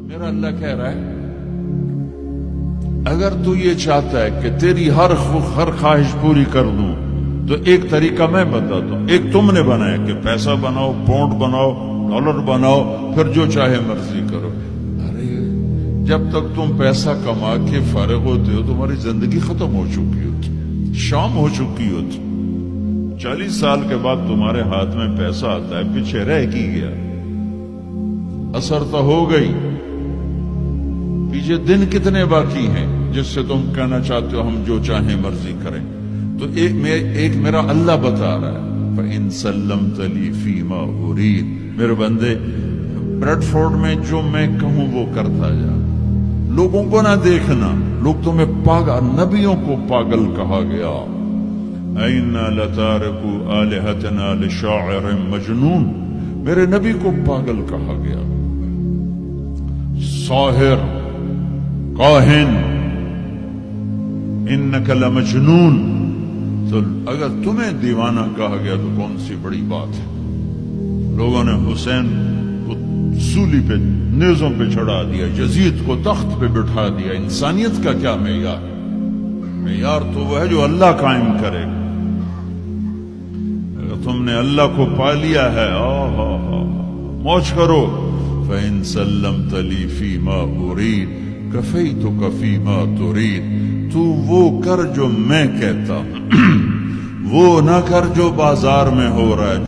میرا اللہ کہہ رہا ہے اگر تو یہ چاہتا ہے کہ تیری ہر خواہش پوری کر دوں تو ایک طریقہ میں بتاتا ہوں. ایک تم نے بنایا کہ پیسہ بناؤ، پاؤنڈ بناؤ، ڈالر بناؤ، پھر جو چاہے مرضی کرو. ارے جب تک تم پیسہ کما کے فارغ ہوتے ہو تمہاری زندگی ختم ہو چکی ہوتی، شام ہو چکی ہوتی. 40 سال کے بعد تمہارے ہاتھ میں پیسہ آتا ہے، پیچھے رہ کی گیا، اثر تو ہو گئی. پیچھے دن کتنے باقی ہیں جس سے تم کہنا چاہتے ہو ہم جو چاہیں مرضی کریں. تو ایک میرا اللہ بتا رہا ہے فَإِن سَلَّمْتَ لِي فِي مَا أُرِيدُ. میرے بندے بریڈ فورڈ میں جو میں کہوں وہ کرتا جا. لوگوں کو نہ دیکھنا، لوگ تمہیں پاگل، نبیوں کو پاگل کہا گیا. اَإِنَّا لَتَارِكُو آلِهَتِنَا لِشَاعِرٍ مَجْنُونٍ. میرے نبی کو پاگل کہا گیا، ساحر، کاہن، انک لمجنون. تو اگر تمہیں دیوانہ کہا گیا تو کون سی بڑی بات ہے. لوگوں نے حسین کو سولی پہ، نیزوں پہ چڑھا دیا، یزید کو تخت پہ بٹھا دیا. انسانیت کا کیا معیار؟ معیار تو وہ ہے جو اللہ قائم کرے. اگر تم نے اللہ کو پا لیا ہے موج کرو. فَإِن سَلَّمْتَ لِي فِي مَا أُرِيدُ كَفَيْتُكَ فِي مَا تُرِيدُ. تو وہ کر جو میں کہتا ہوں، وہ نہ کر جو بازار میں ہو رہا ہے،